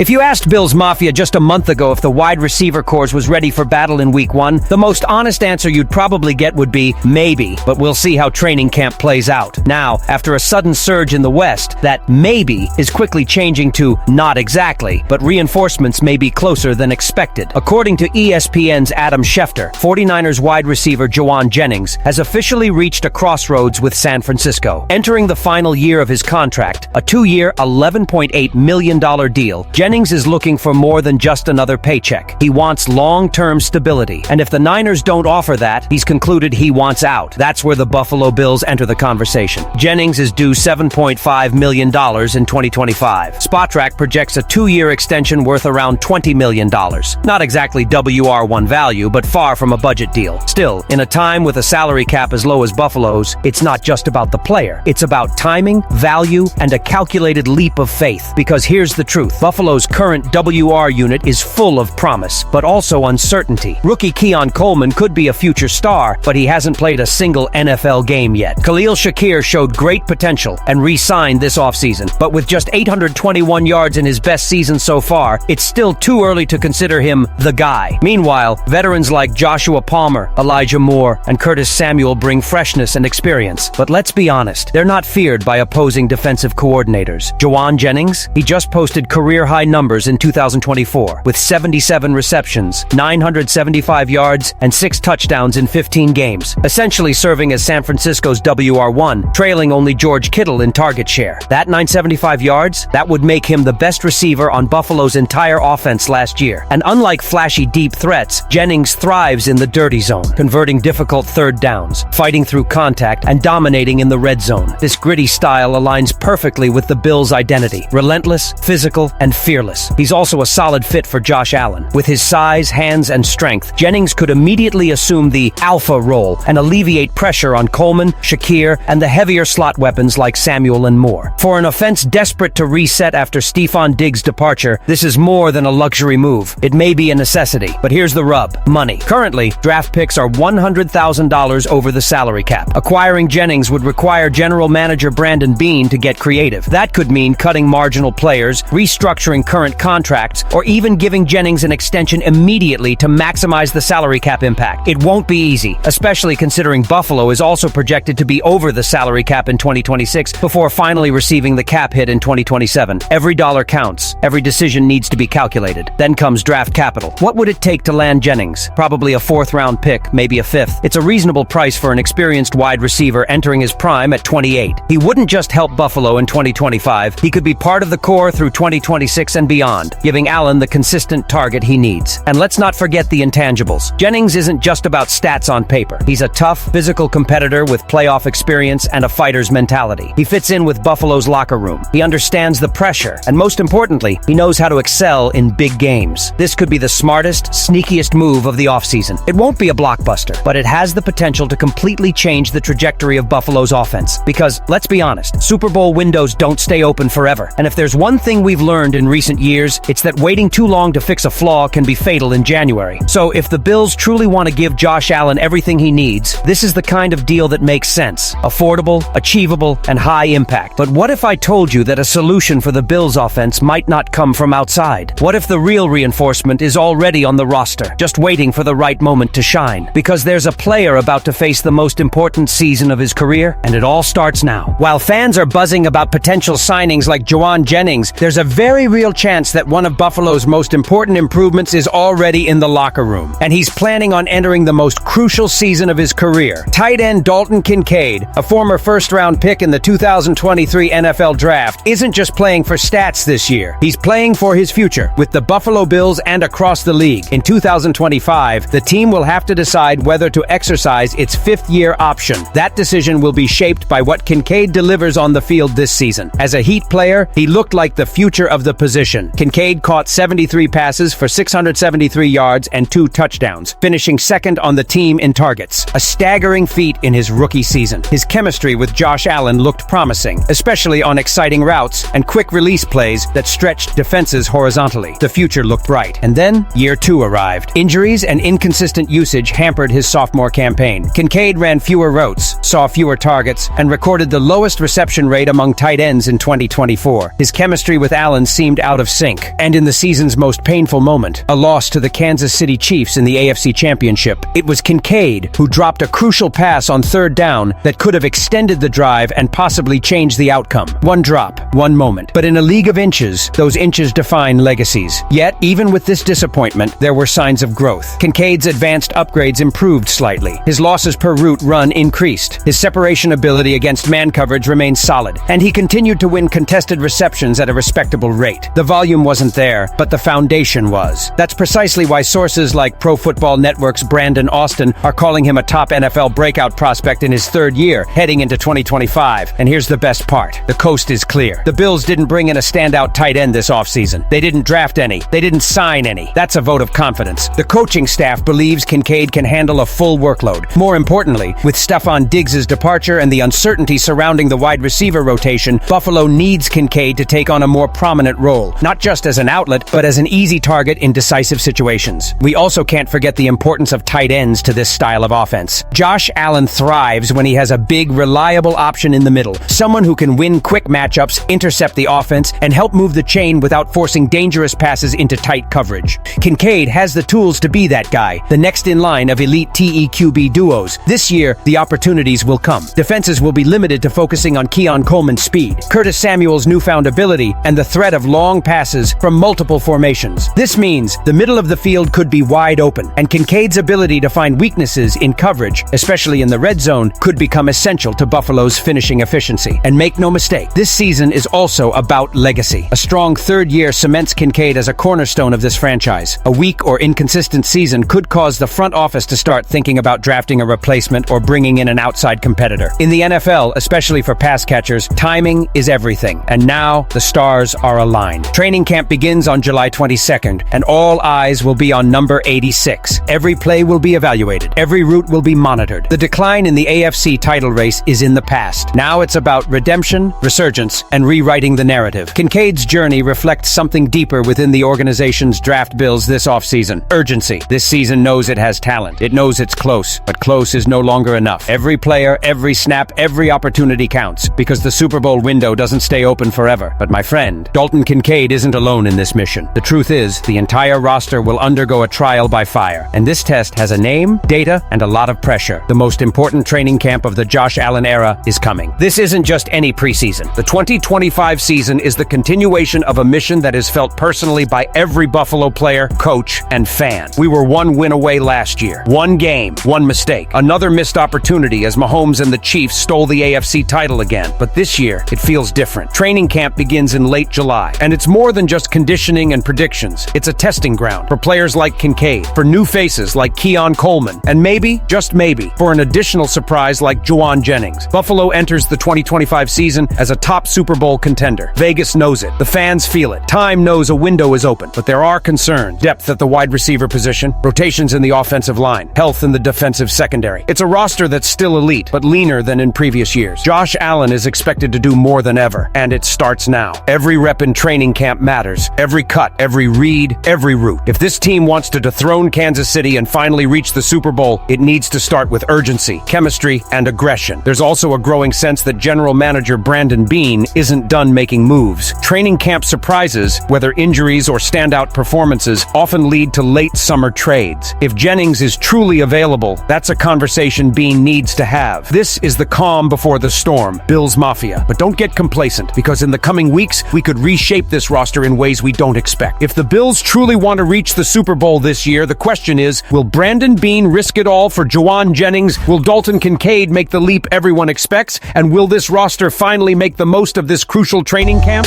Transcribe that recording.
If you asked Bills Mafia just a month ago if the wide receiver corps was ready for battle in Week 1, the most honest answer you'd probably get would be maybe, but we'll see how training camp plays out. Now, after a sudden surge in the West, that maybe is quickly changing to not exactly, but reinforcements may be closer than expected. According to ESPN's Adam Schefter, 49ers wide receiver Jauan Jennings has officially reached a crossroads with San Francisco. Entering the final year of his contract, a 2-year, $11.8 million deal, Jennings is looking for more than just another paycheck. He wants long-term stability, and if the Niners don't offer that, he's concluded he wants out. That's where the Buffalo Bills enter the conversation. Jennings is due $7.5 million in 2025. Spotrac projects a 2-year extension worth around $20 million. Not exactly WR1 value, but far from a budget deal. Still, in a time with a salary cap as low as Buffalo's, it's not just about the player. It's about timing, value, and a calculated leap of faith. Because here's the truth. Buffalo's current WR unit is full of promise, but also uncertainty. Rookie Keon Coleman could be a future star, but he hasn't played a single NFL game yet. Khalil Shakir showed great potential and re-signed this offseason, but with just 821 yards in his best season so far, it's still too early to consider him the guy. Meanwhile, veterans like Joshua Palmer, Elijah Moore, and Curtis Samuel bring freshness and experience. But let's be honest, they're not feared by opposing defensive coordinators. Jauan Jennings, he just posted career-high numbers in 2024, with 77 receptions, 975 yards, and 6 touchdowns in 15 games, essentially serving as San Francisco's WR1, trailing only George Kittle in target share. That 975 yards, that would make him the best receiver on Buffalo's entire offense last year. And unlike flashy deep threats, Jennings thrives in the dirty zone, converting difficult third downs, fighting through contact, and dominating in the red zone. This gritty style aligns perfectly with the Bills' identity: relentless, physical, and fearless. He's also a solid fit for Josh Allen. With his size, hands, and strength, Jennings could immediately assume the alpha role and alleviate pressure on Coleman, Shakir, and the heavier slot weapons like Samuel and Moore. For an offense desperate to reset after Stephon Diggs' departure, this is more than a luxury move. It may be a necessity, but here's the rub: money. Currently, draft picks are $100,000 over the salary cap. Acquiring Jennings would require general manager Brandon Beane to get creative. That could mean cutting marginal players, restructuring current contracts, or even giving Jennings an extension immediately to maximize the salary cap impact. It won't be easy, especially considering Buffalo is also projected to be over the salary cap in 2026 before finally receiving the cap hit in 2027. Every dollar counts. Every decision needs to be calculated. Then comes draft capital. What would it take to land Jennings? Probably a 4th-round pick, maybe a 5th. It's a reasonable price for an experienced wide receiver entering his prime at 28. He wouldn't just help Buffalo in 2025. He could be part of the core through 2026 and beyond, giving Allen the consistent target he needs. And let's not forget the intangibles. Jennings isn't just about stats on paper. He's a tough, physical competitor with playoff experience and a fighter's mentality. He fits in with Buffalo's locker room. He understands the pressure, and most importantly, he knows how to excel in big games. This could be the smartest, sneakiest move of the offseason. It won't be a blockbuster, but it has the potential to completely change the trajectory of Buffalo's offense. Because, let's be honest, Super Bowl windows don't stay open forever. And if there's one thing we've learned in recent years, it's that waiting too long to fix a flaw can be fatal in January. So if the Bills truly want to give Josh Allen everything he needs, this is the kind of deal that makes sense. Affordable, achievable, and high impact. But what if I told you that a solution for the Bills offense might not come from outside? What if the real reinforcement is already on the roster, just waiting for the right moment to shine? Because there's a player about to face the most important season of his career, and it all starts now. While fans are buzzing about potential signings like Jauan Jennings, there's a very real chance that one of Buffalo's most important improvements is already in the locker room, and he's planning on entering the most crucial season of his career. Tight end Dalton Kincaid, a former first-round pick in the 2023 NFL Draft, isn't just playing for stats this year. He's playing for his future with the Buffalo Bills and across the league. In 2025, the team will have to decide whether to exercise its 5th-year option. That decision will be shaped by what Kincaid delivers on the field this season. As a Heat player, he looked like the future of the position. Kincaid caught 73 passes for 673 yards and 2 touchdowns, finishing second on the team in targets, a staggering feat in his rookie season. His chemistry with Josh Allen looked promising, especially on exciting routes and quick release plays that stretched defenses horizontally. The future looked bright. And then, year 2 arrived. Injuries and inconsistent usage hampered his sophomore campaign. Kincaid ran fewer routes, saw fewer targets, and recorded the lowest reception rate among tight ends in 2024. His chemistry with Allen seemed out of sync. And in the season's most painful moment, a loss to the Kansas City Chiefs in the AFC Championship, it was Kincaid who dropped a crucial pass on third down that could have extended the drive and possibly changed the outcome. One drop, one moment. But in a league of inches, those inches define legacies. Yet, even with this disappointment, there were signs of growth. Kincaid's advanced upgrades improved slightly. His losses per route run increased. His separation ability against man coverage remained solid, and he continued to win contested receptions at a respectable rate. The volume wasn't there, but the foundation was. That's precisely why sources like Pro Football Network's Brandon Austin are calling him a top NFL breakout prospect in his third year, heading into 2025. And here's the best part. The coast is clear. The Bills didn't bring in a standout tight end this offseason. They didn't draft any. They didn't sign any. That's a vote of confidence. The coaching staff believes Kincaid can handle a full workload. More importantly, with Stefon Diggs' departure and the uncertainty surrounding the wide receiver rotation, Buffalo needs Kincaid to take on a more prominent role, not just as an outlet, but as an easy target in decisive situations. We also can't forget the importance of tight ends to this style of offense. Josh Allen thrives when he has a big, reliable option in the middle, someone who can win quick matchups, intercept the offense, and help move the chain without forcing dangerous passes into tight coverage. Kincaid has the tools to be that guy, the next in line of elite TEQB duos. This year, the opportunities will come. Defenses will be limited to focusing on Keon Coleman's speed, Curtis Samuel's newfound ability, and the threat of long passes from multiple formations. This means the middle of the field could be wide open, and Kincaid's ability to find weaknesses in coverage, especially in the red zone, could become essential to Buffalo's finishing efficiency. And make no mistake, this season is also about legacy. A strong third year cements Kincaid as a cornerstone of this franchise. A weak or inconsistent season could cause the front office to start thinking about drafting a replacement or bringing in an outside competitor. In the NFL, especially for pass catchers, timing is everything, and now the stars are aligned. Training camp begins on July 22nd, and all eyes will be on number 86. Every play will be evaluated. Every route will be monitored. The decline in the AFC title race is in the past. Now it's about redemption, resurgence, and rewriting the narrative. Kincaid's journey reflects something deeper within the organization's draft bills this offseason. Urgency. This season knows it has talent. It knows it's close, but close is no longer enough. Every player, every snap, every opportunity counts, because the Super Bowl window doesn't stay open forever. But my friend, Dalton Kincaid isn't alone in this mission. The truth is, the entire roster will undergo a trial by fire, and this test has a name, data, and a lot of pressure. The most important training camp of the Josh Allen era is coming. This isn't just any preseason. The 2025 season is the continuation of a mission that is felt personally by every Buffalo player, coach, and fan. We were one win away last year. One game, one mistake. Another missed opportunity as Mahomes and the Chiefs stole the AFC title again. But this year, it feels different. Training camp begins in late July, and it's more than just conditioning and predictions. It's a testing ground for players like Kincaid, for new faces like Keon Coleman, and maybe, just maybe, for an additional surprise like Jauan Jennings. Buffalo enters the 2025 season as a top Super Bowl contender. Vegas knows it. The fans feel it. Time knows a window is open, but there are concerns. Depth at the wide receiver position, rotations in the offensive line, health in the defensive secondary. It's a roster that's still elite, but leaner than in previous years. Josh Allen is expected to do more than ever, and it starts now. Every rep in training camp matters. Every cut, every read, every route. If this team wants to dethrone Kansas City and finally reach the Super Bowl, it needs to start with urgency, chemistry, and aggression. There's also a growing sense that general manager Brandon Beane isn't done making moves. Training camp surprises, whether injuries or standout performances, often lead to late summer trades. If Jennings is truly available, that's a conversation Beane needs to have. This is the calm before the storm, Bills Mafia. But don't get complacent, because in the coming weeks, we could reshape this roster in ways we don't expect. If the Bills truly want to reach the Super Bowl this year, the question is, will Brandon Beane risk it all for Jauan Jennings? Will Dalton Kincaid make the leap everyone expects? And will this roster finally make the most of this crucial training camp?